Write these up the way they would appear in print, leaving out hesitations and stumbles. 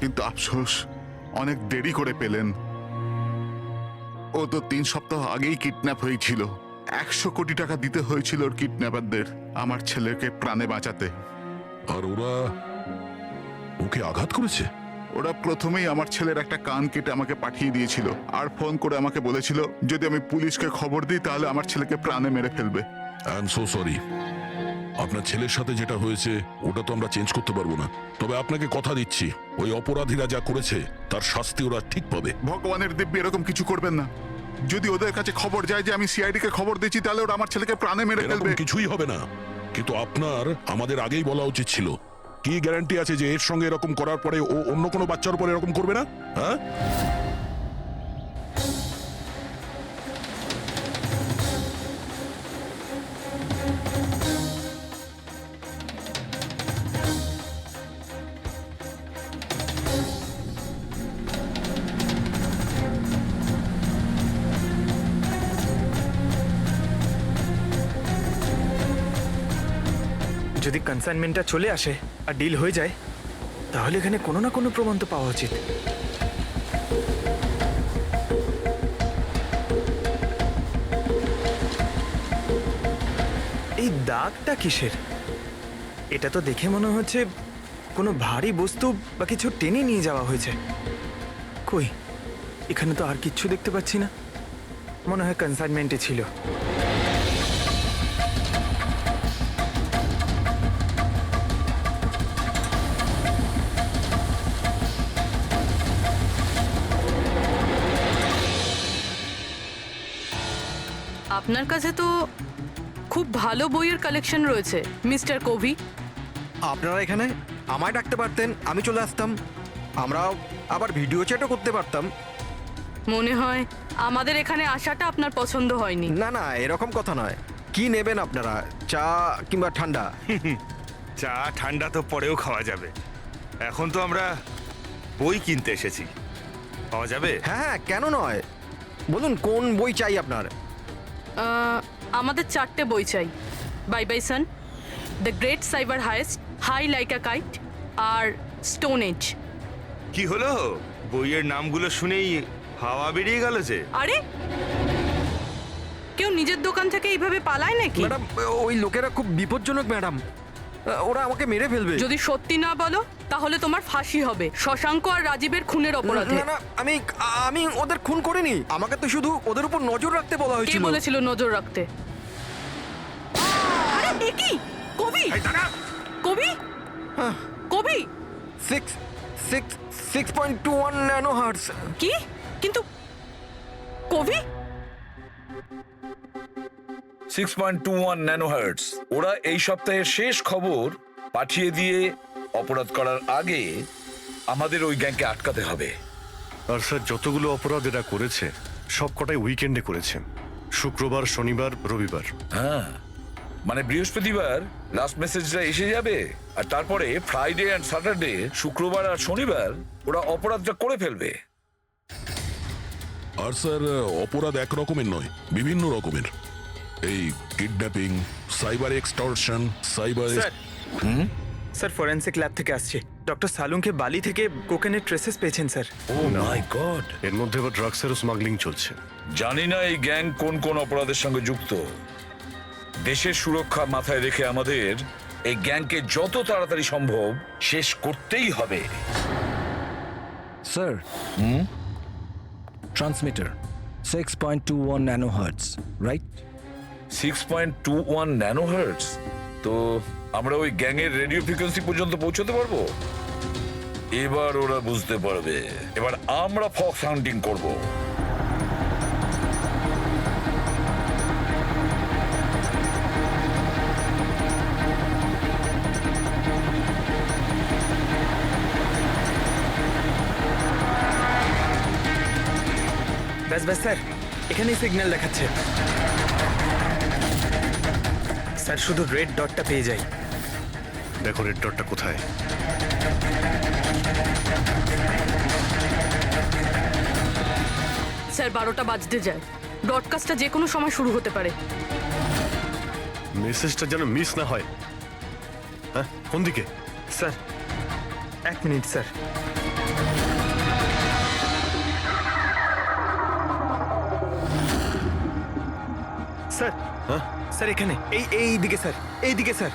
কিন্তু আফসোস অনেক দেরি করে পেলেন। ও তো 3 সপ্তাহ আগেই কিডন্যাপ হয়েছিল। 100 কোটি টাকা দিতে হয়েছিল ওর কিডন্যাপারদের আমার ছেলেকে প্রাণে বাঁচাতে। আর ওরা ওকে আঘাত করেছে? ওরা প্রথমেই আমার ছেলের একটা কান কেটে আমাকে পাঠিয়ে দিয়েছিল, আর ফোন করে আমাকে বলেছিল যদি আমি পুলিশকে খবর দিই তাহলে আমার ছেলেকে প্রাণে মেরে ফেলবে। I am so sorry. আপনার ছেলের সাথে যেটা হয়েছে ওটা তো আমরা চেঞ্জ করতে পারবো না, তবে আপনাকে কথা দিচ্ছি ওই অপরাধীরা যা করেছে তার শাস্তি ওরা ঠিক পাবে। ভগবানের দিব্যি এরকম কিছু করবেন না। যদি ওদের কাছে খবর যায় যে আমি সিআইডি কে খবর দিচ্ছি তাহলে ওরা আমার ছেলেকে প্রাণে মেরে এরকম ফেলবে। কিছুই হবে না, কিন্তু আপনার আমাদের আগেই বলা উচিত ছিল। কি গ্যারান্টি আছে যে এর সঙ্গে এরকম করার পরে ও অন্য কোনো বাচ্চার উপর এরকম করবে না? হ্যাঁ, যদি কনসাইনমেন্টটা চলে আসে আর ডিল হয়ে যায় তাহলে এখানে কোনো না কোনো প্রমাণ তো পাওয়া উচিত। এই দাগটা কিসের? এটা তো দেখে মনে হচ্ছে কোনো ভারী বস্তু বা কিছু টেনে নিয়ে যাওয়া হয়েছে। কই, এখানে তো আর কিচ্ছু দেখতে পাচ্ছি না। মনে হয় কনসাইনমেন্টে ছিল। আপনার কাছে তো খুব ভালো বইয়ের কালেকশন রয়েছে মিস্টার কোভি। আপনারা এখানে আমায় ডাকতে পারতেন, আমি চলে আসতাম। আমরাও আবার ভিডিও চ্যাটও করতে পারতাম। মনে হয় আমাদের এখানে আসাটা আপনার পছন্দ হয়নি। না না, এরকম কথা নয়। কি নেবেন আপনারা, চা কিংবা ঠান্ডা? চা ঠান্ডা তো পরেও খাওয়া যাবে, এখন তো আমরা বই কিনতে এসেছি। পাওয়া যাবে? হ্যাঁ হ্যাঁ, কেন নয়, বলুন কোন বই চাই আপনার? আমাদের 4টে বই চাই। Bye bye sun, the great cyber heist, high like a kite আর স্টোন এজ। কি হলো, বইয়ের নামগুলো শুনেই হাওয়া বেরিয়ে গেল যে? আরে কেউ নিজের দোকান থেকে এইভাবে পালায় নাকি? ম্যাডাম, ওই লোকেরা খুব বিপজ্জনক ম্যাডাম, ওরা আমাকে মেরে ফেলবে। যদি সত্যি না বলো তাহলে তোমার ফাঁসি হবে শশাঙ্ক আর রাজীবের খুনের অপরাধে। না না, আমি ওদের খুন করিনি। আমাকে তো শুধু ওদের উপর নজর রাখতে বলা কে হয়েছিল। বলেছিল নজর রাখতে? আরে এ কি? কবি, কবি, কবি 6.21 ন্যানো হার্টজ। কি? কিন্তু কবি 6.21 ন্যানোহার্টজ। ওরা এই সপ্তাহের শেষ খবর পাঠিয়ে দিয়ে অপরাধ করার আগে আমাদের ওই গ্যাংকে আটকাতে হবে। আর স্যার, যতগুলো অপরাধ এরা করেছে সব কটাই উইকেন্ডে করেছে, শুক্রবার, শনিবার, রবিবার। হ্যাঁ, মানে বৃহস্পতিবার লাস্ট মেসেজটা এসে যাবে, আর তারপরে ফ্রাইডে অ্যান্ড স্যাটারডে, শুক্রবার আর শনিবার ওরা অপরাধটা করে ফেলবে। আর স্যার, অপরাধ এক রকমের নয়, বিভিন্ন রকমের। এই kidnapping, cyber extortion, cyber. Sir forensic lab থেকে আসছে। ডক্টর সালুংকে বালি থেকে কোকেনের ট্রেসেস পেয়েছেন স্যার। O my god! এর মধ্যে আবার ড্রাগসেরও স্মাগলিং চলছে। জানি না এই গ্যাং কোন কোন অপরাধের সঙ্গে যুক্ত। দেশের সুরক্ষা মাথায় রেখে আমাদের এই গ্যাংকে যত তাড়াতাড়ি সম্ভব শেষ করতেই হবে। Sir, transmitter 6.21 nanohertz, right? 6.21 ন্যানোহার্টজ। তো আমরা ওই গ্যাংয়ের রেডিও ফ্রিকোয়েন্সি পর্যন্ত পৌঁছতে পারবো। এবার ওরা বুঝতে পারবে, এবার আমরা ফক্স হান্টিং করব। ব্যাস ব্যাস স্যার, এখানেই সিগন্যাল দেখাচ্ছে। স্যার শুধু রেড ডটটা পেয়ে যাই। দেখো রেড ডটটা কোথায়। স্যার 12টা বাজতে যায়। ব্রডকাস্টটা যে কোনো সময় শুরু হতে পারে। মেসেজটা যেন মিস না হয়। হ্যাঁ, কোন দিকে? স্যার এক মিনিট স্যার। স্যার, স্যার এখানে, এই দিকে স্যার, এই দিকে স্যার।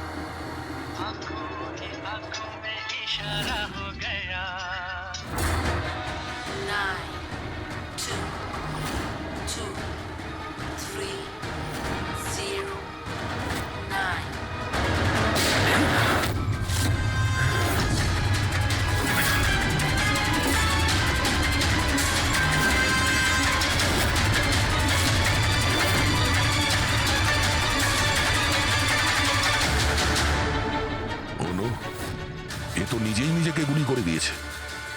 অনু, এ তো নিজেই নিজেকে গুলি করে দিয়েছে।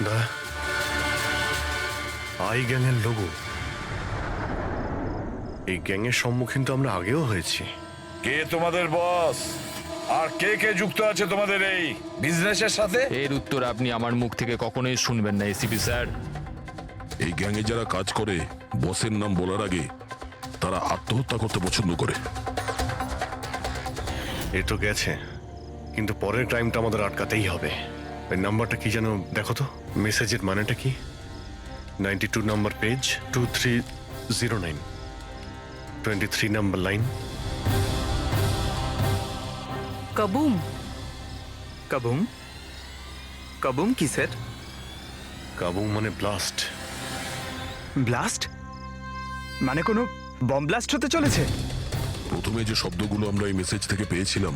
না, আই গ্যাংয়ের লোগো। এই গ্যাংয়ের সম্মুখীন তো আমরা আগেও হয়েছি। কে তোমাদের বস আর কে কে যুক্ত আছে তোমাদের এই বিজনেসের সাথে? এর উত্তর আপনি আমার মুখ থেকে কখনোই শুনবেন না এসিপি স্যার। এই গ্যাংয়ে যারা কাজ করে বসের নাম বলার আগে তারা আত্মহত্যা করতে পছন্দ করে। এ তো গেছে, কিন্তু পরের ক্রাইমটা আমাদের আটকাতেই হবে। ওই নাম্বারটা কি যেন দেখো তো, মেসেজের মানেটা কি? 92 নাম্বার পেজ, 2309, 23 নাম্বার লাইন। কাবুম। কাবুম? কাবুম কি স্যার? কাবুম মানে ব্লাস্ট। ব্লাস্ট? মানে কোনো বম ব্লাস্ট হতে চলেছে? প্রথমে যে শব্দগুলো আমরা এই মেসেজ থেকে পেয়েছিলাম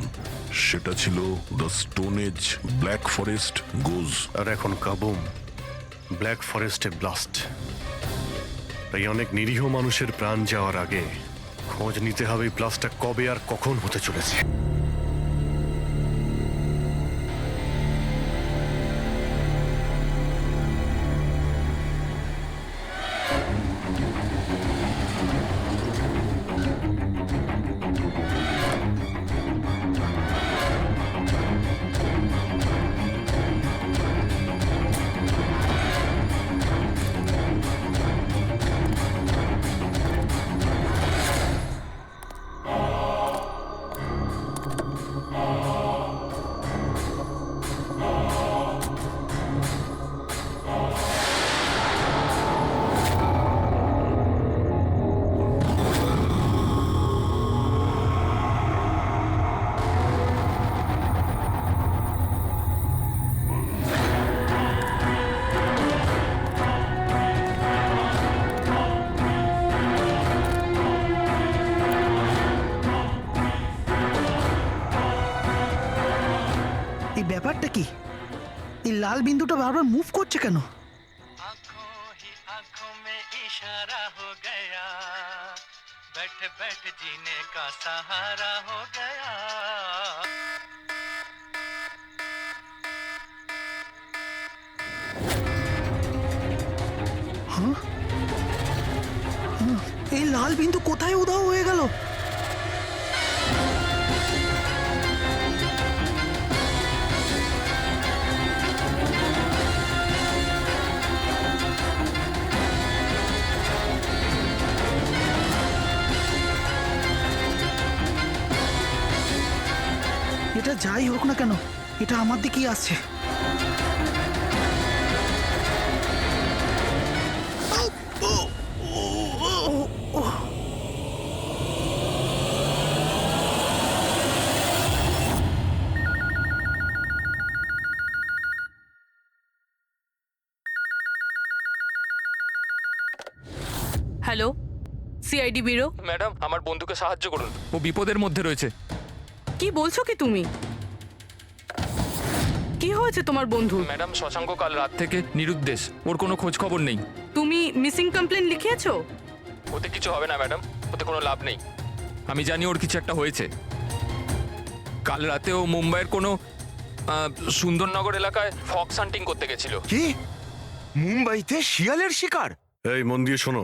সেটা ছিল the stone age black forest goes. আর এখন কাবুম, ব্ল্যাক ফরেস্টে ব্লাস্ট। তাই অনেক নিরীহ মানুষের প্রাণ যাওয়ার আগে খোঁজ নিতে হবে এই ব্লাস্টটা কবে আর কখন হতে চলেছে। এই ব্যাপারটা কি? এই লাল বিন্দুটা বারবার মুভ করছে কেন? এই লাল বিন্দু কোথায় উধাও হয়ে গেল? এটা যাই হোক না কেন, এটা আমার দিকেই আসছে। Hello, CID bureau. ম্যাডাম, আমার বন্ধুকে সাহায্য করুন, ও বিপদের মধ্যে রয়েছে। কি বলছো কি তুমি? কি হয়েছে তোমার বন্ধু? ম্যাডাম, শশাঙ্ক কাল রাত থেকে নিরুদ্দেশ, ওর কোনো খোঁজ খবর নেই। তুমি মিসিং কমপ্লেন লিখিয়েছো? ওতে কিছু হবে না ম্যাডাম, ওতে কোনো লাভ নেই। আমি জানি ওর কিছু একটা হয়েছে। কাল রাতে ও মুম্বাইয়ের কোনো সুন্দরনগর এলাকায় ফক্স হান্টিং করতে গেছিল। কি? মুম্বাইতে শিয়ালের শিকার? এই মন দিয়ে শোনো,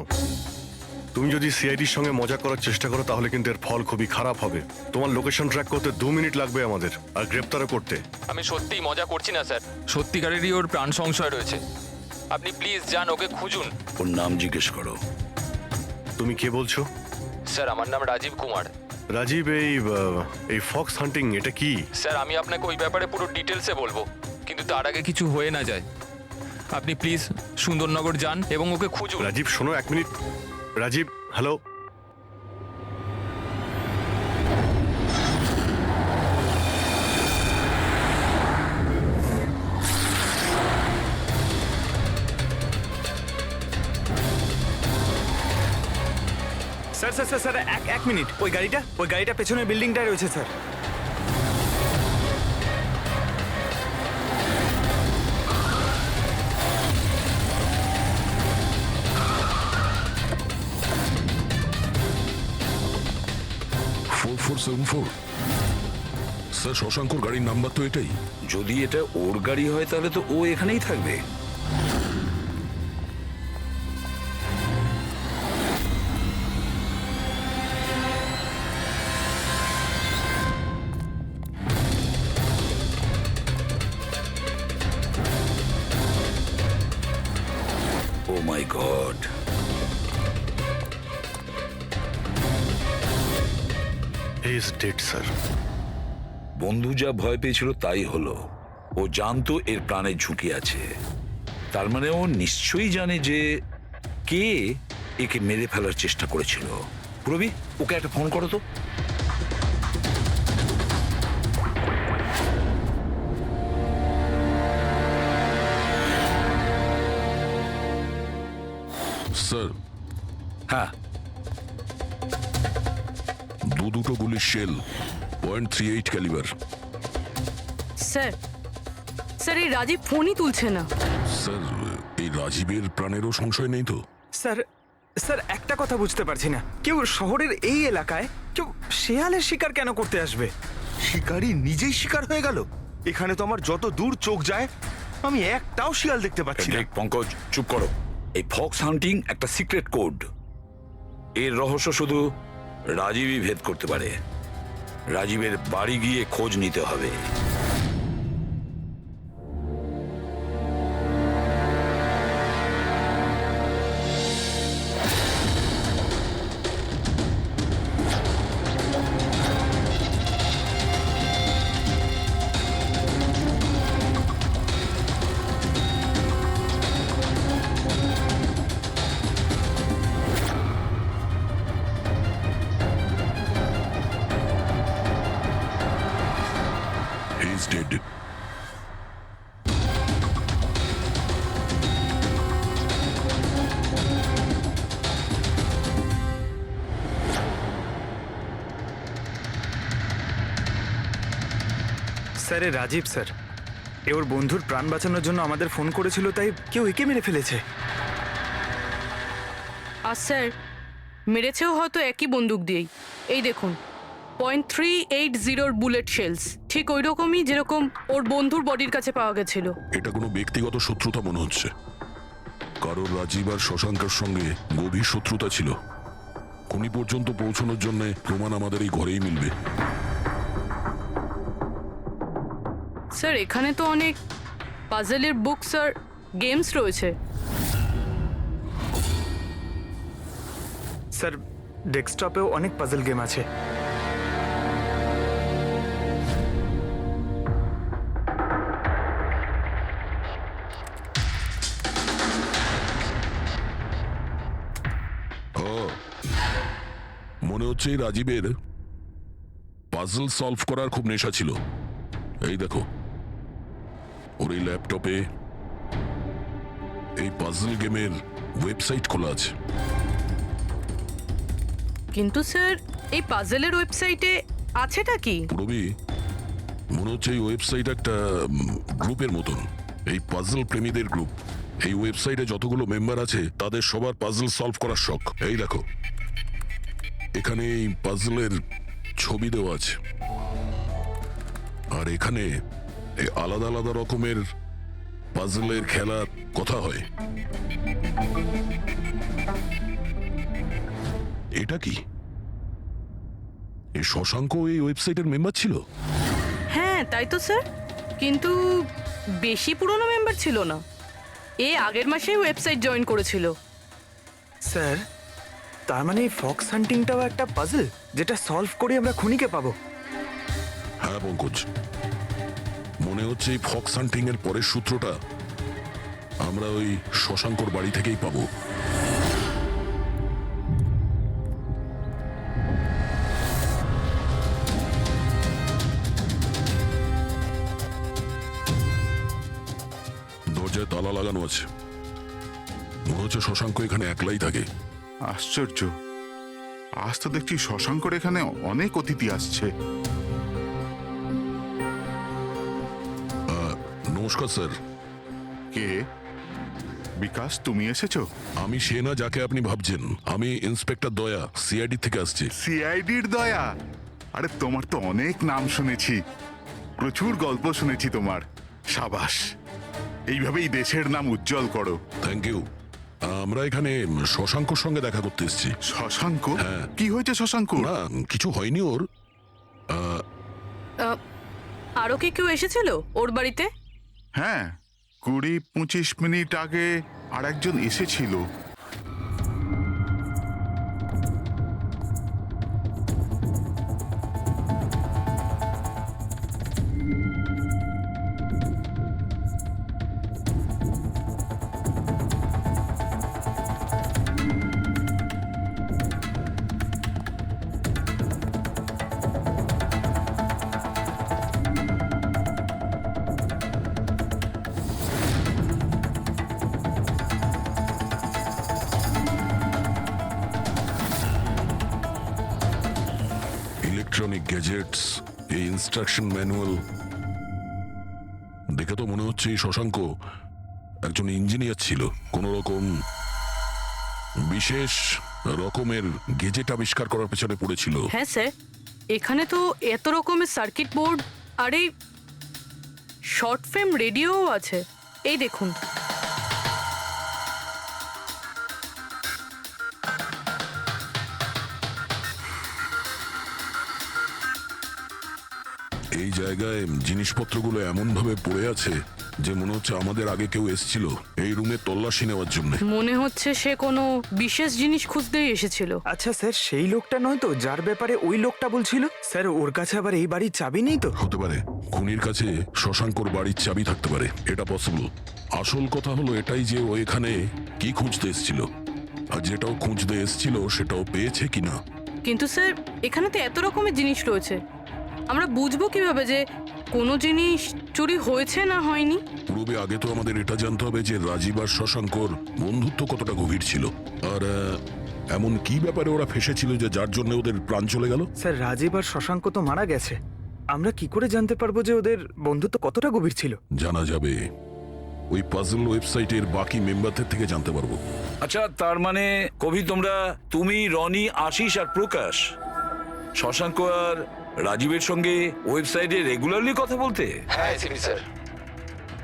তুমি যদি সিআইডির সঙ্গে মজা করার চেষ্টা করো তাহলে কিন্তু এর ফল খুবই খারাপ হবে। তোমার লোকেশন ট্র্যাক করতে 2 মিনিট লাগবে আমাদের, আর গ্রেপ্তারও করতে। আমি সত্যিই মজা করছি না স্যার, সত্যিকারেরই ওর প্রাণ সংশয় রয়েছে। আপনি প্লিজ যান, ওকে খুঁজুন। ওর নাম জিজ্ঞেস করো। তুমি কে বলছো? স্যার, আমার নাম রাজীব কুমার। রাজীব, এই ফক্স হান্টিং এটা কি? স্যার, আমি আপনাকে ওই ব্যাপারে পুরো ডিটেলসে বলবো, কিন্তু তার আগে কিছু হয়ে না যায়। আপনি প্লিজ সুন্দরনগর যান এবং ওকে খুঁজুন। রাজীব শোনো, 1 minute. Rajiv, hello. Sir sir sir sir এক মিনিট, ওই গাড়িটা পেছনের বিল্ডিংটায় রয়েছে স্যার। স্যার, শশাঙ্কর গাড়ির নাম্বার তো এটাই। যদি এটা ওর গাড়ি হয় তাহলে তো ও এখানেই থাকবে। Oh my god, he is dead sir. বন্ধু যা ভয় পেয়েছিল তাই হলো। ও জানতো এর প্রাণের ঝুঁকি আছে, তার মানে ও নিশ্চয়ই জানে যে কে একে মেরে ফেলার চেষ্টা করেছিল। প্রবি, ওকে একটা ফোন করো তো। স্যার, হ্যাঁ, দুটো গুলির শেল, .38 ক্যালিবার। স্যার স্যার এই রাজীব ফোনই তুলছে না। স্যার, এই রাজীবের প্রাণেরও সংশয় নেই তো? স্যার স্যার একটা কথা বুঝতে পারছি না, কেউ শহরের এই এলাকায় কেউ শেয়ালের শিকার কেন করতে আসবে? শিকারী নিজেই শিকার হয়ে গেল। এখানে তো আমার যত দূর চোখ যায় আমি একটাও শিয়াল দেখতে পাচ্ছি না। দেখ পঙ্কজ, চুপ করো। এই ফক্স হান্টিং একটা সিক্রেট কোড। এর রহস্য শুধু রাজীবই ভেদ করতে পারে। রাজীবের বাড়ি গিয়ে খোঁজ নিতে হবে। He is dead. স্যার এ রাজীব স্যার, এ ওর বন্ধুর প্রাণ বাঁচানোর জন্য আমাদের ফোন করেছিল, তাই কেউ একে মেরে ফেলেছে। আর স্যার মেরেছেও হয়তো একই বন্দুক দিয়েই। এই দেখুন, .380 বুলেট শেলস, ঠিক ওই রকমই যেরকম ওর বন্ধুর বডির কাছে পাওয়া গেছিল। এটা কোনো ব্যক্তিগত শত্রুতা মনে হচ্ছে। কারোর রাজীব আর শশাঙ্কের সঙ্গে গভীর শত্রুতা ছিল। খুনি পর্যন্ত পৌঁছানোর জন্য প্রমাণ আমাদের এই ঘরেই মিলবে। স্যার এখানে তো অনেক পাজেলের বুকস আর গেমস রয়েছে। স্যার ডেস্কটপেও অনেক পাজল গেম আছে। মনে হচ্ছে এই রাজীবের পাজল সলভ করার খুব নেশা ছিল। এই দেখো, ওর এই ল্যাপটপে এই পাজল গেমের ওয়েবসাইট খোলা আছে। কিন্তু স্যার এই পাজেলের ওয়েবসাইটে আছেটা কি? পুরবি, মনে হচ্ছে এই ওয়েবসাইট একটা গ্রুপের মতন, এই পাজল প্রেমীদের গ্রুপ। এই ওয়েবসাইটে যতগুলো মেম্বার আছে তাদের সবার পাজল সলভ করার শখ। এই দেখো, এখানে এই পাজলের ছবি দেওয়া আছে, আর এখানে এই আলাদা আলাদা রকমের পাজলের খেলার কথা হয়। এটা কি? এই শশাঙ্ক এই ওয়েবসাইটের মেম্বার ছিল? হ্যাঁ তাই তো স্যার, কিন্তু বেশি পুরনো মেম্বার ছিল না। এ আগের মাসেই ওয়েবসাইট জয়েন করেছিল। স্যার তার মানে ফক্স হান্টিংটাও একটা পাজল, যেটা সলভ করে আমরা খুনিকে পাবো। হ্যাঁ পঙ্কজ, মনে মনে হচ্ছে এই ফক্স হান্টিং এর পরের সূত্রটা আমরা ওই শশাঙ্কর বাড়ি থেকেই পাবো। দরজায় তালা লাগানো আছে, মনে হচ্ছে শশাঙ্ক এখানে একলাই থাকে। আশ্চর্য, আজ তো দেখছি শশাঙ্কর এখানে অনেক অতিথি আসছে। নমস্কার স্যার। কে? বিকাশ, তুমি এসেছো? আমি সে না যাকে আপনি ভাবছেন। আমি ইন্সপেক্টর দয়া, সিআইডি থেকে আসছি। সিআইডির দয়া? আরে তোমার তো অনেক নাম শুনেছি, প্রচুর গল্প শুনেছি তোমার। সাবাস, এইভাবেই দেশের নাম উজ্জ্বল করো। Thank you. আমরা এখানে শশাঙ্কর সঙ্গে দেখা করতে এসেছি। শশাঙ্ক? হ্যাঁ। কি হয়েছে শশাঙ্ক? না, কিছু হয়নি ওর। আরও কি কেউ এসেছিল ওর বাড়িতে? হ্যাঁ, 20-25 মিনিট আগে আর একজন এসেছিল। ইলেকট্রনিক গ্যাজেটস, এই ইনস্ট্রাকশন ম্যানুয়াল দেখে তো মনে হচ্ছে এই শশাঙ্ক একজন ইঞ্জিনিয়ার ছিল। কোন রকম বিশেষ রকমের গেজেট আবিষ্কার করার পেছনে পড়েছিল। হ্যাঁ স্যার, এখানে তো এত রকমের সার্কিট বোর্ড আর এই শর্ট ফিল্ম রেডিও আছে। এই দেখুন। এই জায়গায় জিনিসপত্রগুলো এমন ভাবে পড়ে আছে যে মনে হচ্ছে আমাদের আগে কেউ এসেছিল এই রুমে তল্লাশি নেওয়ার জন্য। মনে হচ্ছে সে কোনো বিশেষ জিনিস খুঁজতেই এসেছিল। আচ্ছা স্যার, সেই লোকটা নয় তো যার ব্যাপারে ওই লোকটা বলছিল? স্যার, ওর কাছে আবার এই বাড়ির চাবি নেই তো? হতে পারে খুনির কাছে শশাঙ্কর বাড়ির চাবি থাকতে পারে, এটা পসিবল। আসল কথা হলো এটাই যে ও এখানে কি খুঁজতে এসেছিল, আর যেটাও খুঁজতে এসেছিল সেটাও পেয়েছে কিনা। কিন্তু স্যার, এখানে তো এত রকমের জিনিস রয়েছে, আমরা বুঝবো কিভাবে যে কোনো জিনিস চুরি হয়েছে না হয়নি? পূর্বে আগে তো আমাদের এটা জানতে হবে যে রাজীব আর শশাঙ্কর বন্ধুত্ব কতটা গভীর ছিল, আর এমন কি ব্যাপারে ওরা ফেসেছিল যে যার জন্য ওদের প্রাণ চলে গেল। স্যার, রাজীব আর শশাঙ্ক তো মারা গেছে, আমরা কি করে জানতে পারবো যে ওদের বন্ধুত্ব কতটা গভীর ছিল? জানা যাবে ওই পাজল ওয়েবসাইটের বাকি মেম্বারদের থেকে জানতে পারবো। আচ্ছা, তার মানে কবি তুমি, রনি, আশিস আর প্রকাশ শশাঙ্ক আর রাজীবের সঙ্গে ওয়েবসাইটে রেগুলারলি কথা বলতে? হ্যাঁ স্যার।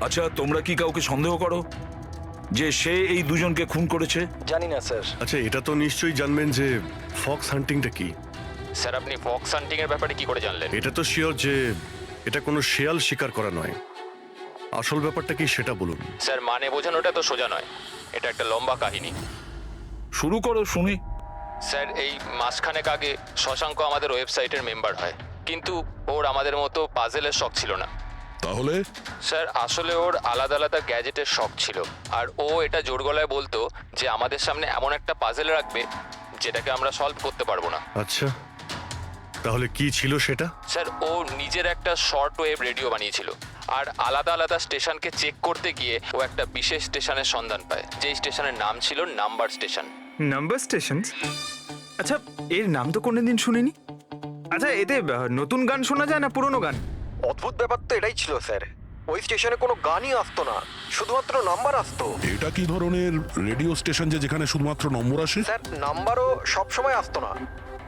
আচ্ছা, তোমরা কি কাউকে সন্দেহ করো যে সে এই দুজনকে খুন করেছে? জানি না স্যার। আচ্ছা, এটা তো নিশ্চয়ই জানবেন যে ফক্স হান্টিংটা কি। স্যার, আপনি ফক্স হান্টিং এর ব্যাপারে কি করে জানলেন? এটা তো শিওর যে এটা কোনো শেয়াল শিকার করা নয়। আসল ব্যাপারটা কি সেটা বলুন। স্যার, মানে বোঝানোটা তো সোজা নয়, এটা একটা লম্বা কাহিনী। শুরু করো শুনি। স্যার, এই মাসখানেক আগে শশাঙ্ক আমাদের ওয়েবসাইটের মেম্বার হয়, কিন্তু ওর আমাদের মতো পাজেলের শখ ছিল না। তাহলে স্যার, আসলে ওর আলাদা আলাদা গ্যাজেটের শখ ছিল, আর ও এটা জোর গলায় বলতো যে আমাদের সামনে এমন একটা পাজেল রাখবে যেটাকে আমরা সলভ করতে পারবো না। আচ্ছা, তাহলে কি ছিল সেটা? স্যার, ও নিজের একটা শর্ট ওয়েভ রেডিও বানিয়েছিল, আর আলাদা আলাদা স্টেশনকে চেক করতে গিয়ে ও একটা বিশেষ স্টেশনের সন্ধান পায়, যেই স্টেশনের নাম ছিল নাম্বার স্টেশন। Number station? আচ্ছা, এর নাম তো কোনোদিন শুনিনি। আচ্ছা, এতে নতুন গান শোনা যায় না পুরনো গান? অদ্ভুত ব্যাপার তো এটাই ছিল স্যার, ওই স্টেশনে কোনো গানই আসতো না, শুধুমাত্র নাম্বার আসতো। এটা কি ধরনের রেডিও স্টেশন যে যেখানে শুধুমাত্র নম্বর আসে? স্যার, নাম্বারও সব সময় আসতো না,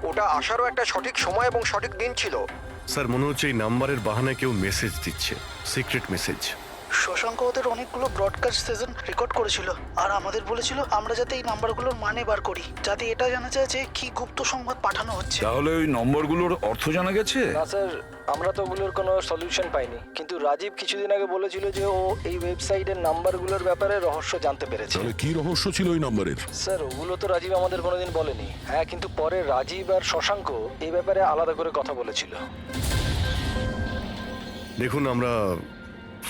ওটা আসারও একটা সঠিক সময় এবং সঠিক দিন ছিল। স্যার, মনে হচ্ছে এই নাম্বারের বাহানায় কেউ মেসেজ দিচ্ছে, সিক্রেট মেসেজ। শশাঙ্ক ওদের অনেকগুলো ব্রডকাস্ট সেশন রেকর্ড করেছিল আর আমাদের বলেছিল আমরা যাতে এই নাম্বারগুলোর মানে বার করি, যাতে এটা জানা যায় যে কি গুপ্ত সংবাদ পাঠানো হচ্ছে। তাহলে ওই নম্বরগুলোর অর্থ জানা গেছে? না স্যার, আমরা তো ওগুলোর কোনো সলিউশন পাইনি, কিন্তু রাজীব কিছুদিন আগে বলেছিল যে ও এই ওয়েবসাইটের নাম্বারগুলোর ব্যাপারে রহস্য জানতে পেরেছে। তাহলে কি রহস্য ছিল ওই নাম্বারের? স্যার, ওগুলো তো রাজীব আমাদের কোনোদিন বলেনি। হ্যাঁ, কিন্তু পরে রাজীব আর শশাঙ্ক এই ব্যাপারে আলাদা করে কথা বলেছিল। দেখুন, আমরা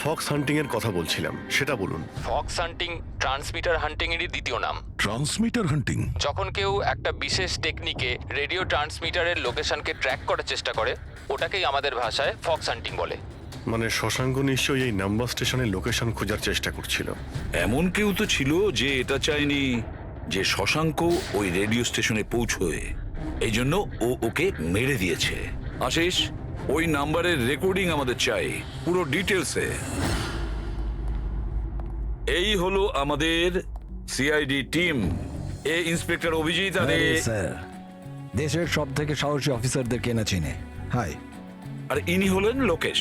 ফক্স হান্টিং এর কথা বলছিলাম, সেটা বলুন। ফক্স হান্টিং ট্রান্সমিটার হান্টিং এরই দ্বিতীয় নাম। ট্রান্সমিটার হান্টিং? যখন কেউ একটা বিশেষ টেকনিকে রেডিও ট্রান্সমিটারের লোকেশনকে ট্র্যাক করার চেষ্টা করে, ওটাকেই আমাদের ভাষায় ফক্স হান্টিং বলে। মানে শশাঙ্ক নিশ্চয়ই এই নাম্বার স্টেশনের লোকেশন খোঁজার চেষ্টা করছিল। এমন কেউ তো ছিল যে এটা চায়নি যে শশাঙ্ক ওই রেডিও স্টেশনে পৌঁছয়, এই জন্য ও ওকে মেরে দিয়েছে। আশিস, ওই নাম্বারের রেকর্ডিং আমাদের চাই, পুরো ডিটেলসে। এই হলো আমাদের সিআইডি টিম। এ ইন্সপেক্টর অভিজিৎ আর স্যার, দেশের সব থেকে সাহসী অফিসারদের কেনা চিনে। হাই। আর ইনি হলেন লোকেশ,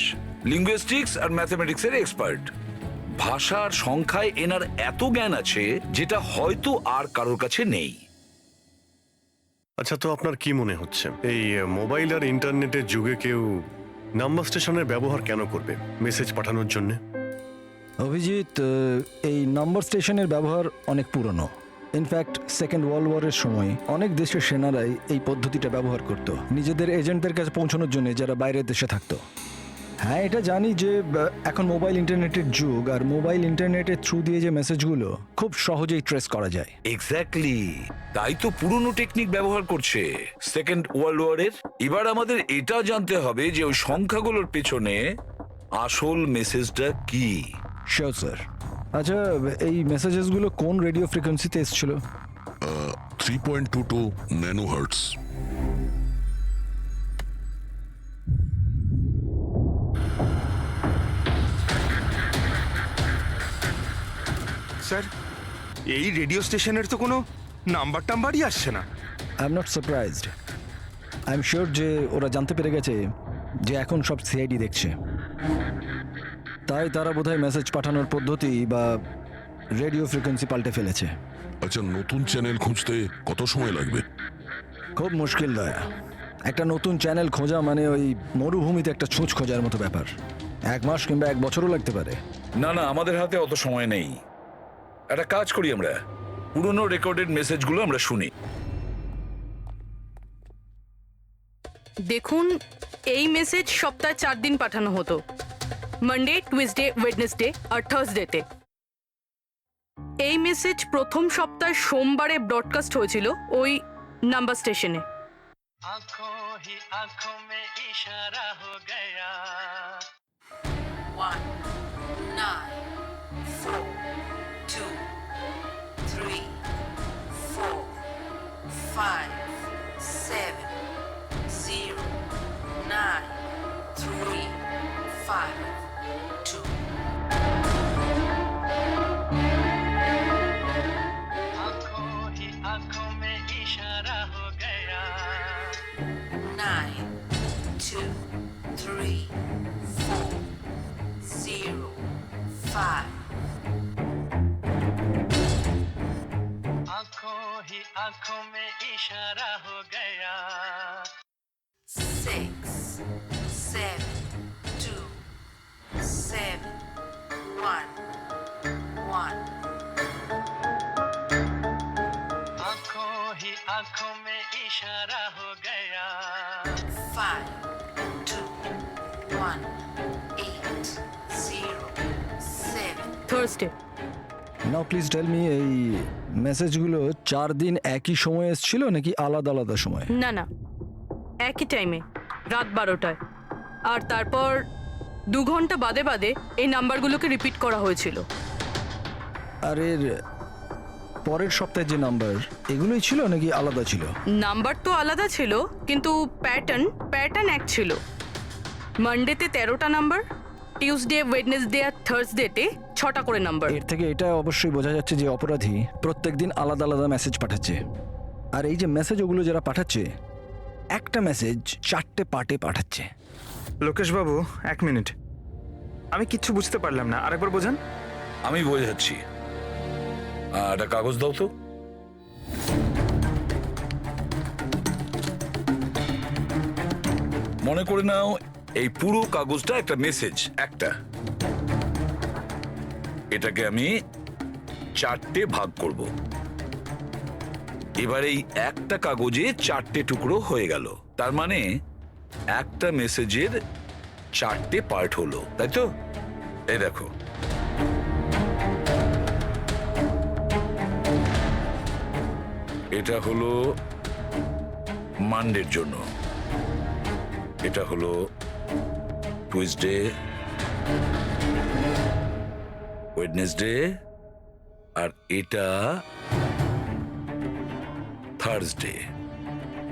লিঙ্গুইস্টিক্স আর ম্যাথমেটিক্সের এক্সপার্ট। ভাষার সংখ্যায় এনার এত জ্ঞান আছে যেটা হয়তো আর কারোর কাছে নেই। আচ্ছা, তো আপনার কি মনে হচ্ছে এই মোবাইল আর ইন্টারনেটের যুগে কেউ নাম্বার স্টেশনের ব্যবহার কেন করবে মেসেজ পাঠানোর জন্য? অভিজিৎ, এই নাম্বার স্টেশনের ব্যবহার অনেক পুরনো। ইনফ্যাক্ট সেকেন্ড ওয়ার্ল্ড ওয়ারের সময় অনেক দেশের সেনারাই এই পদ্ধতিটা ব্যবহার করত নিজেদের এজেন্টদের কাছে পৌঁছানোর জন্য, যারা বাইরের দেশে থাকতো। হ্যাঁ, এটা জানি যে এখন মোবাইল ইন্টারনেটের যুগ, আর মোবাইল ইন্টারনেটের থ্রু দিয়ে যে মেসেজগুলো খুব সহজেই ট্রেস করা যায়। এক্স্যাক্টলি, তাই তো পুরনো টেকনিক ব্যবহার করছে সেকেন্ড ওয়ার্ল্ড ওয়ারের। এবার আমাদের এটা জানতে হবে যে ওই সংখ্যাগুলোর পেছনে আসল মেসেজটা কি। Sure sir. আচ্ছা, এই মেসেজেসগুলো কোন রেডিও ফ্রিকোয়েন্সিতে এসেছিল? 3.22 ন্যানোহার্টস। স্যার, এই রেডিও স্টেশনের তো কোনো নাম্বার টাম্বারই আসছে না। I am not surprised. I am sure যে ওরা জানতে পেরে গেছে যে এখন সব সিআইডি দেখছে, তাই তারা বোধহয় মেসেজ পাঠানোর পদ্ধতি বা রেডিও ফ্রিকোয়েন্সি পাল্টে ফেলেছে। আচ্ছা, নতুন চ্যানেল খুঁজতে কত সময় লাগবে? খুব মুশকিল দয়া। একটা নতুন চ্যানেল খোঁজা মানে ওই মরুভূমিতে একটা ছুঁচ খোঁজার মতো ব্যাপার। 1 মাস কিংবা 1 বছরও লাগতে পারে। না না, আমাদের হাতে অত সময় নেই। একটা কাজ করি, আমরা পুরনো রেকর্ডেড মেসেজগুলো আমরা শুনি। দেখুন, এই মেসেজ সপ্তাহে 4 দিন পাঠানো হতো, মানডে, টুইসডে, ওয়েডনেসডে আর থার্সডেতে। এই মেসেজ প্রথম সপ্তাহের সোমবারে ব্রডকাস্ট হয়েছিল ওই নাম্বার স্টেশনে। आंखों ही आंखों में इशारा हो गया। 1 9 4 2 3 4 5 7 0 9 3 5 2। आंखों ही आंखों में इशारा हो गया। 9 2 3 4 0 5। आंखों ही आंखों में इशारा हो गया। 6 7 2 7 1 1। आंखों ही आंखों में इशारा हो गया। 5 2 1 8 0 7। Thursday. Now please tell me, এই মেসেজগুলো 4 দিন একই সময় এসেছিল নাকি আলাদা আলাদা সময়? না না, একই টাইমে, রাত 12টায়। আর তারপর 2 ঘন্টা বাদে বাদে এই নাম্বারগুলোকে রিপিট করা হয়েছিল। আর এর পরের সপ্তাহে যে নাম্বার, এগুলোই ছিল নাকি আলাদা ছিল? নাম্বার তো আলাদা ছিল, কিন্তু প্যাটার্ন এক ছিল। মানডেতে 13টা নাম্বার, টিউসডে, ওয়েডনেসডে আর থার্সডেতে 6টা করে নাম্বার। এর থেকে এটা অবশ্যই বোঝা যাচ্ছে যে অপরাধী প্রত্যেকদিন আলাদা আলাদা মেসেজ পাঠাচ্ছে। আর এই যে মেসেজ ওগুলো যারা পাঠাচ্ছে, একটা মেসেজ 4টে পার্টে পাঠাচ্ছে। লোকেশবাবু, 1 মিনিট, আমি কিচ্ছু বুঝতে পারলাম না, আরেকবার বোঝান। আমি বোঝাচ্ছি। একটা কাগজ দাও তো। মনে করে নাও এই পুরো কাগজটা একটা মেসেজ, একটা। এটাকে আমি 4টে ভাগ করব। এবার এই একটা কাগজে 4টে টুকরো হয়ে গেল, তার মানে একটা মেসেজের 4টে পার্ট হলো, তাই তো? এই দেখো, এটা হলো মানডের জন্য, এটা হলো টুইসডে, ওয়েডনেসডে, আর এটা থার্সডে।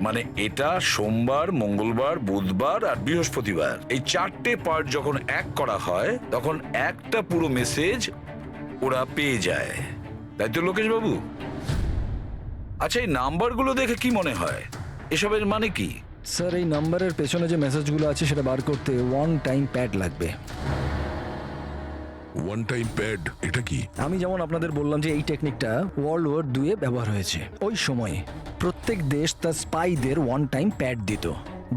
মানে এটা সোমবার, মঙ্গলবার, বুধবার আর বৃহস্পতিবার। এই 4টে পার্ট যখন এক করা হয় তখন একটা পুরো মেসেজ ওরা পেয়ে যায়, তাই তো লোকেশ বাবু? আচ্ছা, এই নাম্বারগুলো দেখে কি মনে হয়, এসবের মানে কি? স্যার, এই নাম্বারের পেছনে যে মেসেজগুলো আছে সেটা বার করতে ওয়ান টাইম প্যাড লাগবে। ওয়ান টাইম প্যাড এটা কি? আমি যেমন আপনাদের বললাম যে এই টেকনিকটা ওয়ার্ল্ড ওয়ার 2 ব্যবহার হয়েছে। ওই সময়ে প্রত্যেক দেশ তার স্পাইদের ওয়ান টাইম প্যাড দিত,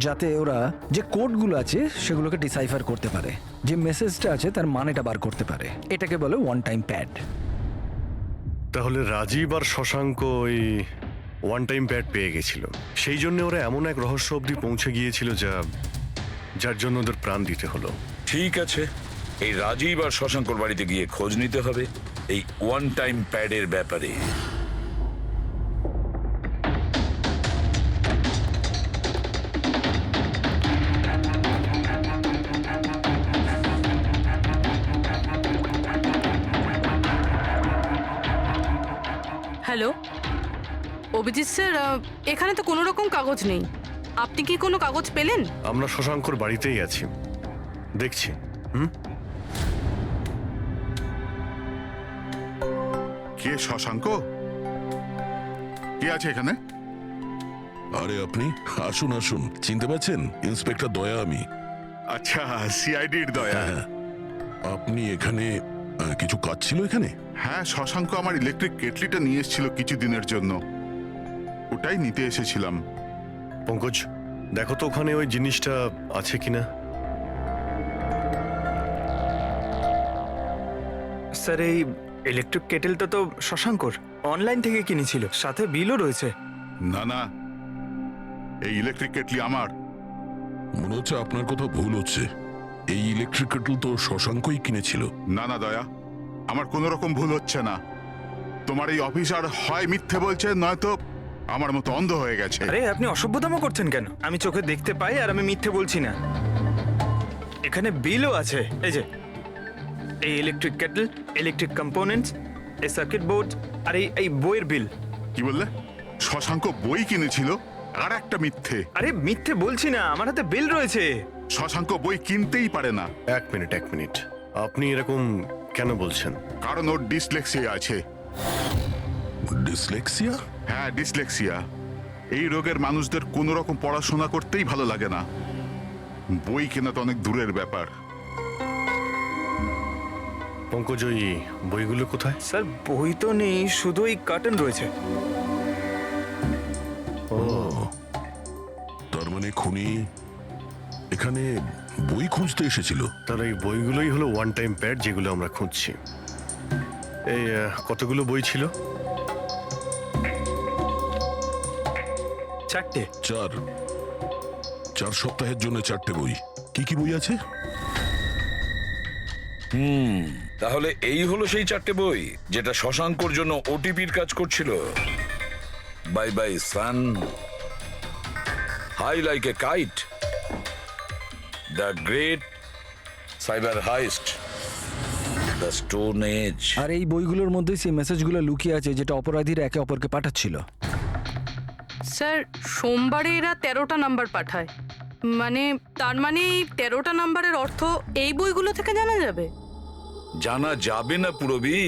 যাতে ওরা যে কোডগুলো আছে সেগুলোকে ডিসাইফার করতে পারে, যে মেসেজটা আছে তার মানেটা বার করতে পারে। এটাকে বলে ওয়ান টাইম প্যাড। তাহলে রাজীব আর শশাঙ্ক ওই ওয়ান টাইম প্যাড পেয়ে গেছিল, সেই জন্য ওরা এমন এক রহস্য অবধি পৌঁছে গিয়েছিল যার জন্য ওদের প্রাণ দিতে হলো। ঠিক আছে, এই রাজীব আর শশাঙ্কর বাড়িতে গিয়ে খোঁজ নিতে হবে এই ওয়ান টাইম প্যাডের ব্যাপারে। হ্যালো অভিজিৎ স্যার, এখানে তো কোনো রকম কাগজ নেই। আপনি কি কোনো কাগজ পেলেন? আমরা শশাঙ্কর বাড়িতেই আছি, দেখছি। কে শশাঙ্ক? কে আছে এখানে? আরে আপনি আসুন আসুন, চিনতে পারছেন? ইন্সপেক্টর দয়া আমি। আচ্ছা, সিআইডির দয়া। হ্যাঁ, আপনি এখানে কিছু কাজ ছিল এখানে? হ্যাঁ, শশাঙ্ক আমার ইলেকট্রিক কেটলিটা নিয়ে এসেছিল কিছুদিনের জন্য, ওটাই নিতে এসেছিলাম। পঙ্কজ, দেখো তো ওখানে ওই জিনিসটা আছে কিনা। স্যার, এই ইলেকট্রিক কেটেলটা তো শশাঙ্কর অনলাইন থেকে কিনেছিল, সাথে বিলও রয়েছে। না না, এই ইলেকট্রিক কেটলি আমার। মনে হচ্ছে আপনার কোথাও ভুল হচ্ছে। এই ইলেকট্রিক কেটল তো শশাঙ্কই কিনেছিল। না না দয়া, আমার কোনো রকম ভুল হচ্ছে না। তোমার এই অফিসার হয় মিথ্যে বলছে, নয়তো আমার মতো অন্ধ হয়ে গেছে। আরে আপনি অসভ্যতামো করছেন কেন? আমি চোখে দেখতে পাই আর আমি মিথ্যে বলছি না। এখানে বিলও আছে, এই যে এই ইলেকট্রিক কেটল, ইলেকট্রিক কম্পোনেন্টস, এই সার্কিট বোর্ড আর এই বইয়ের বিল। কি বললে? শশাঙ্ক বই কিনেছিল? আর একটা মিথ্যে। আরে মিথ্যে বলছি না, আমার হাতে বিল রয়েছে। শশাঙ্ক বই কিনতেই পারে না। এক মিনিট, আপনি এরকম কেন বলছেন? কারণ ওর ডিসলেক্সিয়া আছে। ডিসলেক্সিয়া? হ্যাঁ, ডিসলেক্সিয়া। এই রোগের মানুষদের কোনো রকম পড়াশোনা করতেই ভালো লাগে না। বই কেনা তো অনেক দূরের ব্যাপার। পঙ্কজ, ওই বইগুলো কোথায়? স্যার, বই তো নেই, শুধু এই কার্টন রয়েছে। ও, তার মানে খুনি এখানে বই খুঁজতে এসেছিল। তাহলে এই বইগুলোই হলো ওয়ান টাইম প্যাড যেগুলো আমরা খুঁজছি। এই কতগুলো বই ছিল? 4টে। 4 সপ্তাহের জন্য 4টে বই। কি কি বই আছে? তাহলে এই হলো সেই 4টে বই যেটা শশাঙ্কর জন্য ওটিপির কাজ করছিল। Bye bye sun, high like a kite, the great cyber heist, the stone age. আর এই বইগুলোর মধ্যে সেই মেসেজগুলো লুকিয়ে আছে যেটা অপরাধীরা একে অপরকে পাঠাচ্ছিল। স্যার, সোমবারে এরা 13টা নাম্বার পাঠায়, মানে তার মানে এই 13টা নাম্বারের অর্থ এই বইগুলো থেকে জানা যাবে? জানা যাবে না পুরবি,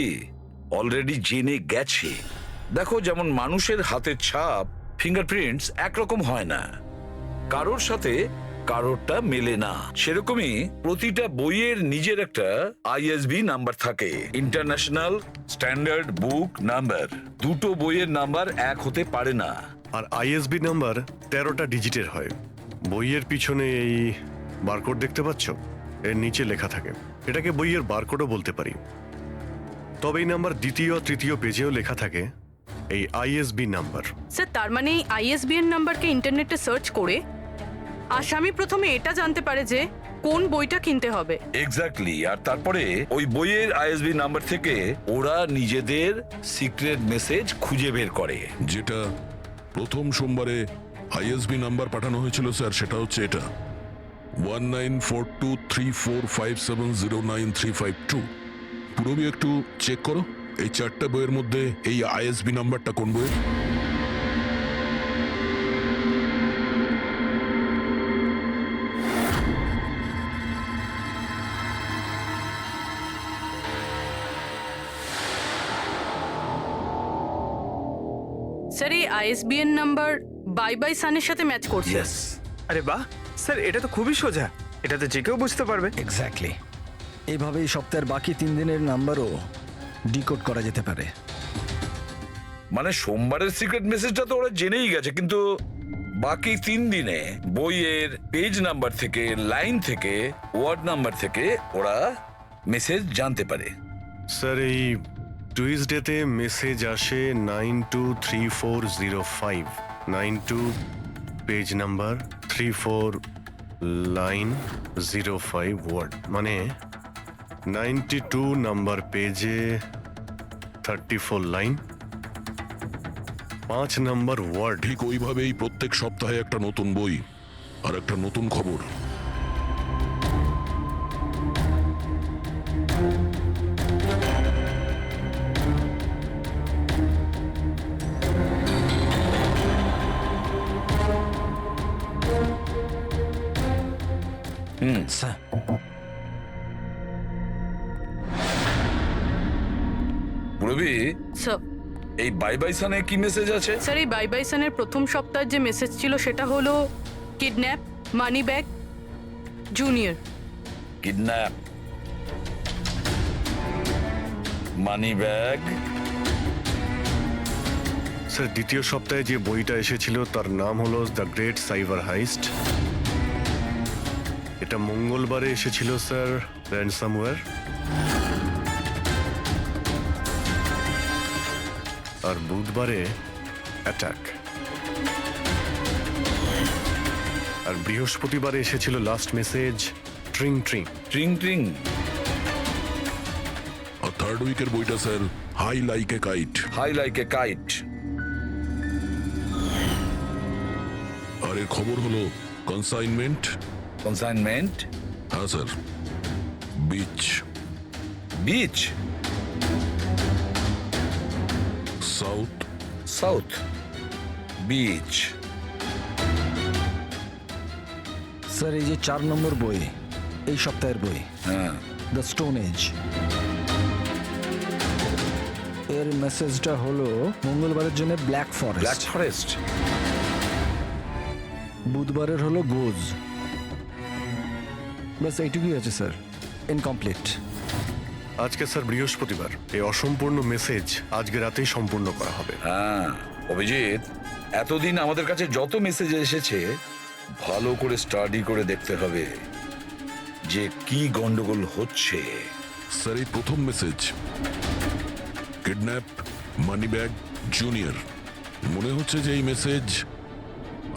অলরেডি জেনে গেছে। দেখো, যেমন মানুষের হাতের ছাপ, ফিঙ্গারপ্রিন্টস একরকম হয় না, কারোর সাথে কারোরটা মেলে না, সেরকমই প্রতিটা বইয়ের নিজের একটা আইএসবি নাম্বার থাকে, ইন্টারন্যাশনাল স্ট্যান্ডার্ড বুক নাম্বার। দুটো বইয়ের নাম্বার এক হতে পারে না। আর আইএসবি নাম্বার 13টা ডিজিটের হয়। বইয়ের পিছনে এই বারকোড দেখতে পাচ্ছ, এর নিচে লেখা থাকে। এটাকে বইয়ের বারকোডও বলতে পারি। তবে এই নাম্বার দ্বিতীয় তৃতীয় পেজেও লেখা থাকে এই আইএসবি নাম্বার। স্যার, তার মানে এই আইএসবিএন নাম্বারকে ইন্টারনেটে সার্চ করে আসামি প্রথমে এটা জানতে পারে যে কোন বইটা কিনতে হবে। এক্স্যাক্টলি, আর তারপরে ওই বইয়ের আইএসবি নাম্বার থেকে ওরা নিজেদের সিক্রেট মেসেজ খুঁজে বের করে। যেটা প্রথম সোমবারে আইএসবি নাম্বার পাঠানো হয়েছিল স্যার, সেটা হচ্ছে এটা 194234570935 পুরবি একটু চেক করো এই 4টা বইয়ের মধ্যে এই আইএসবি নাম্বারটা কোন বইয়ের। স্যার এই আইএসবিএন নাম্বার বাই বাই সানের সাথে ম্যাচ করছে। আরে বাহ স্যার, এটা তো খুবই সোজা, এটা তো যে কেউ বুঝতে পারবে। এক্স্যাক্টলি। এইভাবেই সপ্তাহের বাকি 3 দিনের নাম্বারও ডিকোড করা যেতে পারে। মানে সোমবারের সিক্রেট মেসেজটা তো ওরা জেনেই গেছে, কিন্তু বাকি 3 দিনে বইয়ের পেজ নাম্বার থেকে, লাইন থেকে, ওয়ার্ড নাম্বার থেকে ওরা মেসেজ জানতে পারে। স্যার এই টুইসডেতে মেসেজ আসে 923405, 92 পেজ নাম্বার, 34 লাইন, 05 ওয়ার্ড, মানে 92 নাম্বার পেজে 34 লাইন, 5 নাম্বার ওয়ার্ড। ঠিক ওইভাবেই প্রত্যেক সপ্তাহে একটা নতুন বই আর একটা নতুন খবর। স্যার পুরবি, স্যার এই বাই বাই সানে কি মেসেজ আছে? স্যার এই বাই বাই সানের প্রথম সপ্তাহের যে মেসেজ ছিল সেটা হলো kidnap, money bag, junior. Kidnap, money bag. Sir দ্বিতীয় সপ্তাহে যে বইটা এসেছিল তার নাম হলো দ্য গ্রেট সাইবার হাইস্ট। এটা মঙ্গলবারে এসেছিল স্যার, র্যানসামওয়্যার। আর বুধবারে অ্যাটাক। আর বৃহস্পতিবারে এসেছিল last message tring tring. Tring tring. আর থার্ড উইকের বইটা sir high like a kite. High like a kite. আর এর খবর হলো কনসাইনমেন্ট। কনসাইনমেন্ট? হ্যাঁ sir. Beach. Beach? South. South beach. Sir এই যে 4 নম্বর বই, এই সপ্তাহের বই, হ্যাঁ, দ্য স্টোন এজ, এর মেসেজটা হলো মঙ্গলবারের জন্য ব্ল্যাক ফরেস্ট। Black forest. বুধবারের হলো গোজ। বাস এইটুকুই আছে স্যার, ইনকমপ্লিট। আজকে স্যার বৃহস্পতিবার, এই অসম্পূর্ণ মেসেজ আজকে রাতেই সম্পূর্ণ করা হবে। হ্যাঁ অভিজিৎ, এতদিন আমাদের কাছে যত মেসেজ এসেছে ভালো করে স্টাডি করে দেখতে হবে যে কি গন্ডগোল হচ্ছে। স্যার এই প্রথম message kidnap, money bag, junior, মনে হচ্ছে যে এই মেসেজ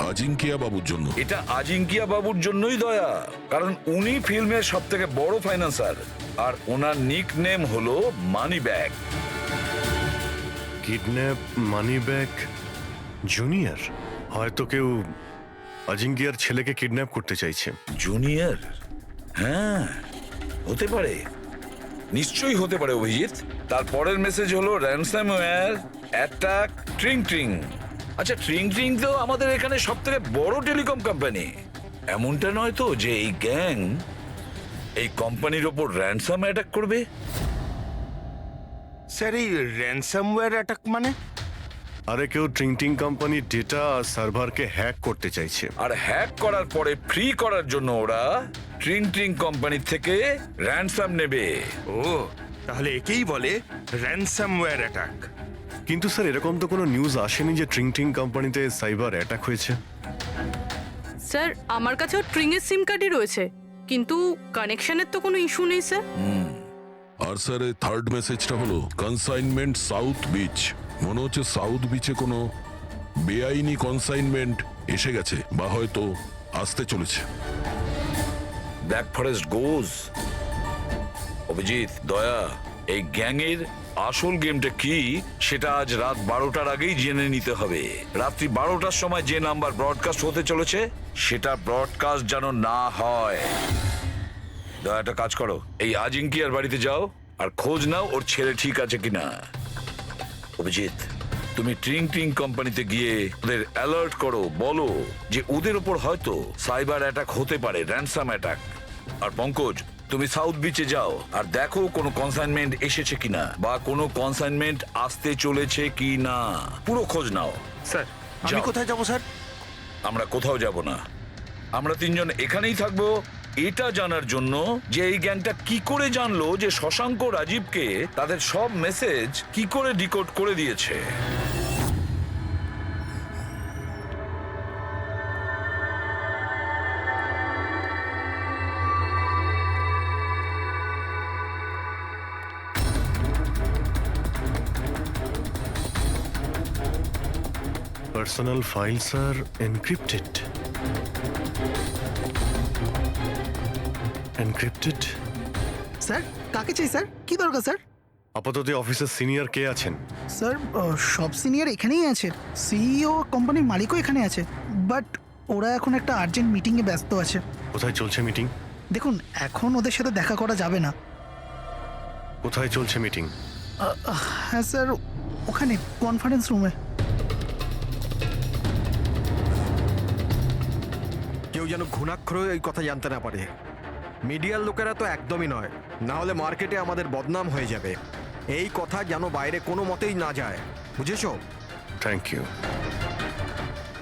আজিঙ্কিয়া বাবুর জন্য। এটা আজিঙ্কিয়া বাবুর জন্যই দয়া, কারণ উনি ফিল্মের সব থেকে বড় ফাইন্যান্সার আর ওনার নিক নেম হলো money bag. Kidnap, money bag, junior. হয়তো কেউ আজিঙ্কিয়ার ছেলেকে কিডন্যাপ করতে চাইছে। জুনিয়র? হ্যাঁ হতে পারে, নিশ্চয়ই হতে পারে অভিজিৎ। তারপরের মেসেজ হলো র্যানসামওয়্যার, অ্যাটাক, ট্রিং ট্রিং। আচ্ছা ট্রিং ট্রিং তো আমাদের এখানে সব থেকে বড় টেলিকম কোম্পানি। এমনটা নয় তো যে এই গ্যাং এই কোম্পানির ওপর র্যানসাম অ্যাটাক করবে? স্যার এই র্যানসামওয়্যার অ্যাটাক মানে? আরে কেউ ট্রিং ট্রিং কোম্পানির ডেটা আর সার্ভারকে হ্যাক করতে চাইছে। আর হ্যাক করার পরে ফ্রি করার জন্য ওরা ট্রিং ট্রিং কোম্পানি থেকে র্যানসাম নেবে। ও তাহলে একেই বলে র্যানসামওয়্যার অ্যাটাক। কিন্তু স্যার এরকম তো কোনো নিউজ আসেনি যে ট্রিং ট্রিং কোম্পানিতে সাইবার অ্যাটাক হয়েছে। স্যার আমার কাছেও ট্রিং এর সিম কার্ডই রয়েছে, কিন্তু কানেকশনের তো কোনো ইস্যু নেই স্যার। আর স্যার এই থার্ড মেসেজটা হলো কনসাইনমেন্ট সাউথ বিচ। মনে হচ্ছে সাউথ বিচে কোনো বেআইনি কনসাইনমেন্ট এসে গেছে বা হয়তো আসতে চলেছে। ব্ল্যাক ফরেস্ট গোজ। অভিজিৎ, দয়া, এই গ্যাংয়ের আসল গেমটা কি সেটা আজ রাত 12টার আগেই জেনে নিতে হবে। রাত্রি 12টার সময় যে নাম্বার ব্রডকাস্ট হতে চলেছে সেটা ব্রডকাস্ট যেন না হয়। দয়া, একটা কাজ করো, এই আজিঙ্কিয়ার বাড়িতে যাও আর খোঁজ নাও ওর ছেলে ঠিক আছে কিনা। অভিজিৎ, তুমি ট্রিং ট্রিং কোম্পানিতে গিয়ে ওদের অ্যালার্ট করো, বলো যে ওদের ওপর হয়তো সাইবার অ্যাটাক হতে পারে, র্যানসাম অ্যাটাক। আর পঙ্কজ, তুমি সাউথ বিচে যাও আর দেখো কোনো কনসাইনমেন্ট এসেছে কিনা বা কোনো কনসাইনমেন্ট আসতে চলেছে কিনা, পুরো খোঁজ নাও। স্যার, আমি যাও। কোথায় যাব স্যার? আমরা কোথাও যাব না, আমরা তিনজন এখানেই থাকবো এটা জানার জন্য যে এই গ্যাংটা কি করে জানলো যে শশাঙ্ক রাজীবকে তাদের সব মেসেজ কি করে ডিকোড করে দিয়েছে। পার্সোনাল ফাইলস আর এনক্রিপ্টেড। এনক্রিপ্টেড? স্যার, কাকে চাই স্যার? কি দরকার স্যার? আপাতত অফিসের সিনিয়র কে আছেন? স্যার, সব সিনিয়র এখানেই আছে। সিইও কোম্পানির মালিকও এখানে আছে, বাট ওরা এখন একটা আর্জেন্ট মিটিংয়ে ব্যস্ত আছে। কোথায় চলছে মিটিং? দেখুন, এখন ওদের সাথে দেখা করা যাবে না। কোথায় চলছে মিটিং? হ্যাঁ স্যার, ওখানে কনফারেন্স রুমে। কেউ যেন ঘুণাক্ষরেও এই কথা জানতে না পারে। মিডিয়ার লোকেরা তো একদমই নয়, না হলে মার্কেটে আমাদের বদনাম হয়ে যাবে। এই কথা যেন বাইরে কোনো মতেই না যায়, বুঝেছো? Thank you.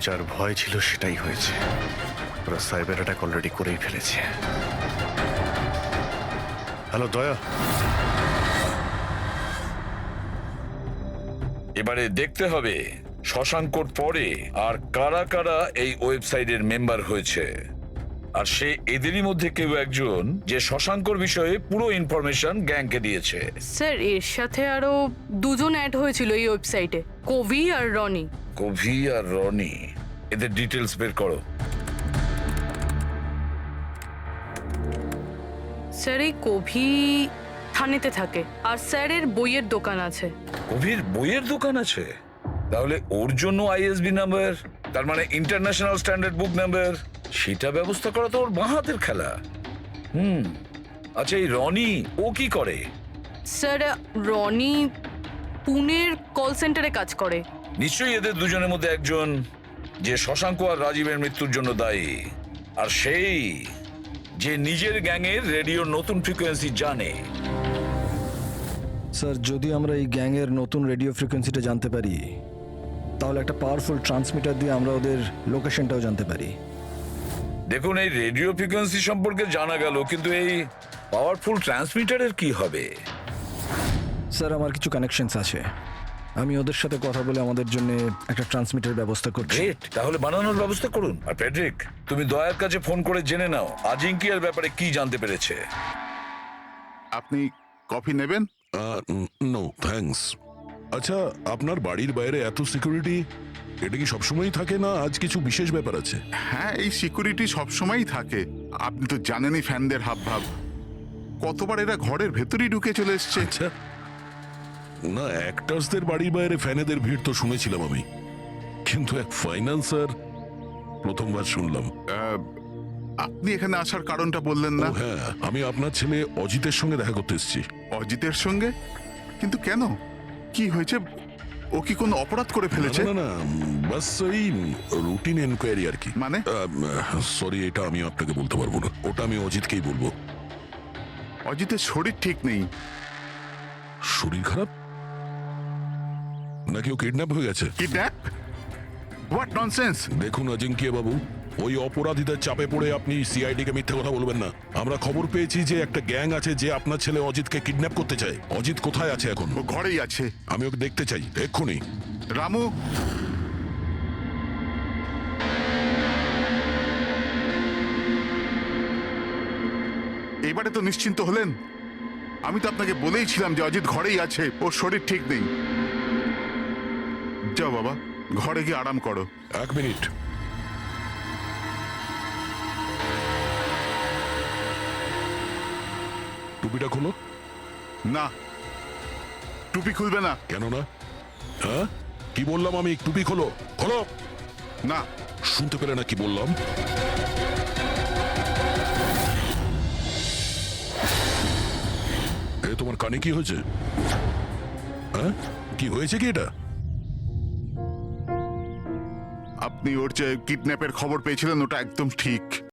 যার ভয় ছিল সেটাই হয়েছে। ওরা সাইবার অ্যাটাক অলরেডি করেই ফেলেছে। হ্যালো দয়া, এবারে দেখতে হবে শশাঙ্কর পরে আর কারা কারা এই ওয়েবসাইটের মেম্বার হয়েছে। আর সে এদেরই মধ্যে কেউ একজন যে শশাঙ্কর বিষয়ে পুরো ইনফরমেশন গ্যাংকে দিয়েছে। স্যার, এর সাথে আরো দুজন অ্যাড হয়েছিল এই ওয়েবসাইটে, কবি আর রনি। কবি আর রনি, এদের ডিটেলস বের করো। স্যার, এই কবি থানেতে থাকে আর স্যারের বইয়ের দোকান আছে। কবির বইয়ের দোকান আছে? তাহলে ওর জন্য আইএসবি নাম্বার, তার মানে ইন্টারন্যাশনাল স্ট্যান্ডার্ড বুক নাম্বার, সেটা ব্যবস্থা করা তো ওর বাঁ হাতের খেলা। আচ্ছা, এই রনি ও কি করে? স্যার, রনি পুনের কল সেন্টারে কাজ করে। নিশ্চয়ই এদের দুজনের মধ্যে একজন যে শশাঙ্ক আর রাজীবের মৃত্যুর জন্য দায়ী, আর সেই যে নিজের গ্যাংয়ের রেডিওর নতুন ফ্রিকোয়েন্সি জানে। স্যার, যদি আমরা এই গ্যাংয়ের নতুন রেডিও ফ্রিকোয়েন্সিটা জানতে পারি, তাহলে একটা পাওয়ারফুল ট্রান্সমিটার দিয়ে আমরা ওদের লোকেশনটাও জানতে পারি। দেখুন, এই রেডিও ফ্রিকোয়েন্সি সম্পর্কে জানা গেল, কিন্তু এই পাওয়ারফুল ট্রান্সমিটারের কি হবে? স্যার, আমার কিছু কানেকশনস আছে, আমি ওদের সাথে কথা বলে আমাদের জন্য একটা ট্রান্সমিটার ব্যবস্থা করছি। গ্রেট, তাহলে বানানোর ব্যবস্থা করুন। আর প্যাট্রিক, তুমি দয়ার কাছে ফোন করে জেনে নাও আজিঙ্কিয়ার ব্যাপারে কি জানতে পেরেছে। আপনি কফি নেবেন? No thanks. আচ্ছা, আপনার বাড়ির বাইরে এত সিকিউরিটি, এটা কি সবসময়ই থাকে না আজ কিছু বিশেষ ব্যাপার আছে? হ্যাঁ, এই সিকিউরিটি সবসময়ই থাকে। আপনি তো জানেনই ফ্যানদের হাবভাব। কতবার এরা ঘরের ভেতরেই ঢুকে চলে এসছে। আচ্ছা, না, অ্যাক্টার্সদের বাড়ির বাইরে ফ্যানেদের ভিড় তো শুনেছিলাম আমি, কিন্তু এক ফাইন্যান্সার প্রথমবার শুনলাম। আপনি এখানে আসার কারণটা বললেন না? ও হ্যাঁ, আমি আপনার ছেলে অজিতের সঙ্গে দেখা করতে এসেছি। অজিতের সঙ্গে? কিন্তু কেন? কি হয়েছে? ও কি কোনো অপরাধ করে ফেলেছে? না না, বাস এই রুটিন এনকোয়ারি আর কি। মানে? সরি, এটা আমি আপনাকে বলতে পারবো না, ওটা আমি অজিতকেই বলবো। অজিতের শরীর ঠিক নেই। শরীর খারাপ নাকি ও কিডন্যাপ হয়ে গেছে? কিডন্যাপ? What nonsense! দেখুন অজিঙ্কিয়া বাবু, ওই অপরাধীদের চাপে পড়ে আপনি সিআইডি কে মিথ্যে কথা বলবেন না। আমরা খবর পেয়েছি যে একটা গ্যাং আছে যে আপনার ছেলে অজিতকে কিডন্যাপ করতে চায়। অজিত কোথায় আছে এখন? ও ঘরেই আছে। আমি ওকে দেখতে চাই এক্ষুনি। রামু, এবারে তো নিশ্চিন্ত হলেন? আমি তো আপনাকে বলেইছিলাম যে অজিত ঘরেই আছে, ওর শরীর ঠিক নেই। যাও বাবা, ঘরে গিয়ে আরাম করো। এক মিনিট। টুপিটা খোলো। না, টুপি খুলবে না। কেন না? হ্যাঁ, কি বললাম আমি? টুপি খোলো, খোলো। না, শুনতে পেলে না কি বললাম? এ তোমার কানে কি হয়েছে? হ্যাঁ, কি হয়েছে কি এটা? আপনি ওর যে কিডন্যাপের খবর পেয়েছিলেন ওটা একদম ঠিক।